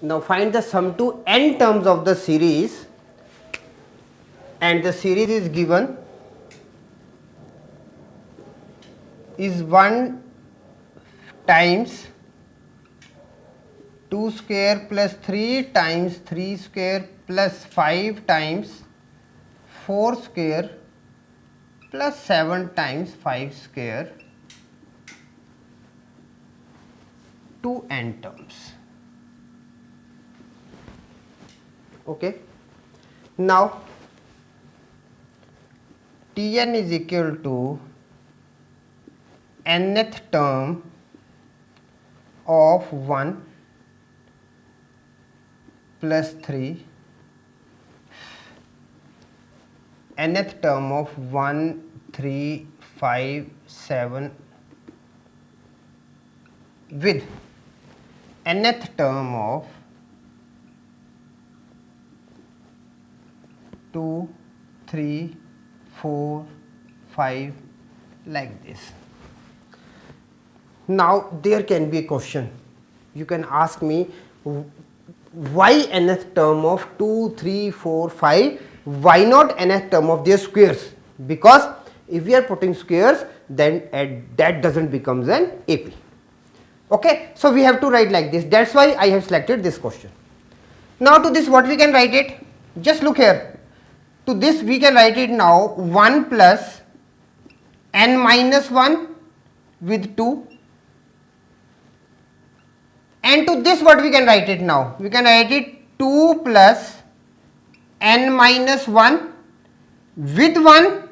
Now find the sum to n terms of the series, and the series is given is 1 times 2 square plus 3 times 3 square plus 5 times 4 square plus 7 times 5 square to n terms. Okay. Now Tn is equal to nth term of 1 plus 3, nth term of 1, 3, 5, 7 with nth term of 2, 3, 4, 5 like this. Now there can be a question. You can ask me, why nth term of 2, 3, 4, 5? Why not nth term of their squares? Because if we are putting squares, then that doesn't becomes an AP. Okay, so we have to write like this. That's why I have selected this question. Now to this, what we can write it? Just look here. To this we can write it now 1 plus n minus 1 with 2. And to this, what we can write it now? We can write it 2 plus n minus 1 with 1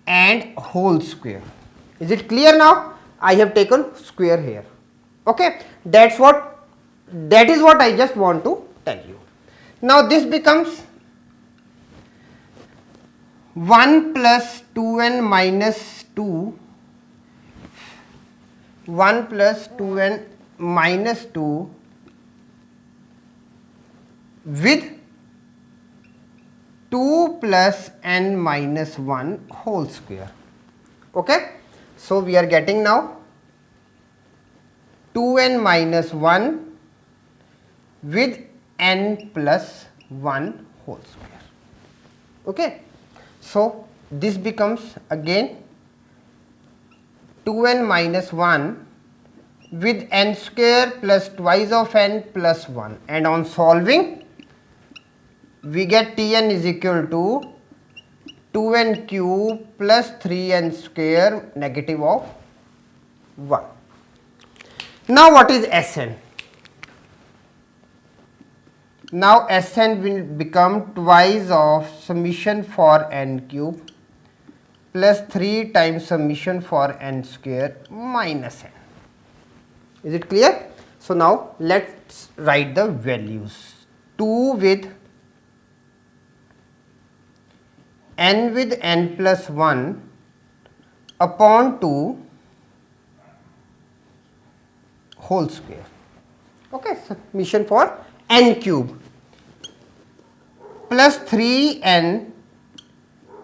and whole square. Is it clear now? I have taken square here. Okay, that is what I just want to tell you. Now this becomes 1 plus 2n minus 2, 1 plus 2n minus 2 with 2 plus n minus 1 whole square. Okay, so we are getting now 2n minus 1 with n plus 1 whole square. Okay, so this becomes again 2n minus 1 with n square plus twice of n plus 1, and on solving we get Tn is equal to 2n cube plus 3n square negative of 1. Now what is Sn? Now Sn will become twice of summation for n cube plus 3 times summation for n square minus n. Is it clear? So now let's write the values. 2 with n plus 1 upon 2 whole square. Okay, summation for n cube plus 3n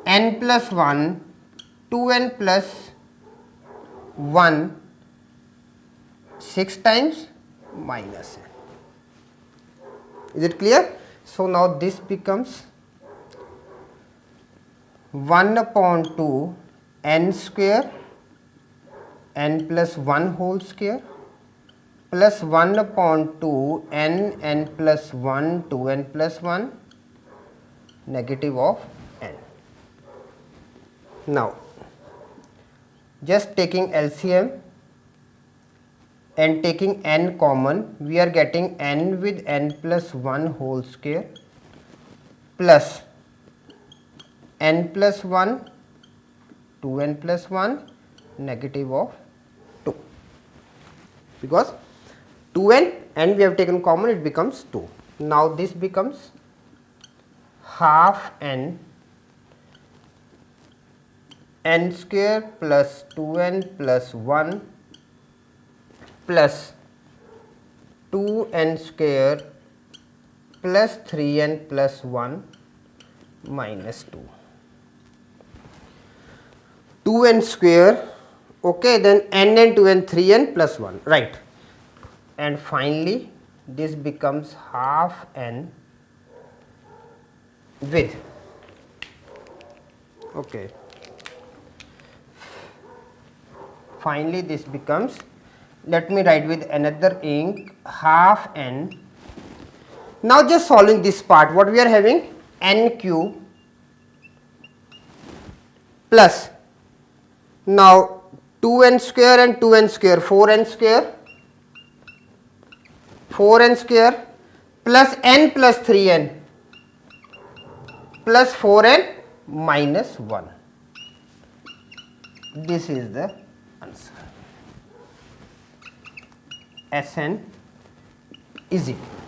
n plus 1 2n plus 1 6 times minus n. Is it clear? So now this becomes 1 upon 2 n square n plus 1 whole square plus 1 upon 2 n plus 1 2n plus 1 negative of n. Now just taking LCM and taking n common, we are getting n with n plus 1 whole square plus n plus 1 2n plus 1 negative of 2, because 2n and we have taken common, it becomes 2. Now this becomes half n square plus 2n plus 1 plus 2n square plus 3n plus 1 minus 2. 2n square, okay, then n and 2n 3n plus 1, right, and finally this becomes half n with, okay, finally this becomes, let me write with another ink, half n. Now just solving this part, what we are having, n cube plus, now 2n square and 2n square, 4n square, 4n square plus n plus 3n plus 4n minus 1. This is the answer. Sn is equal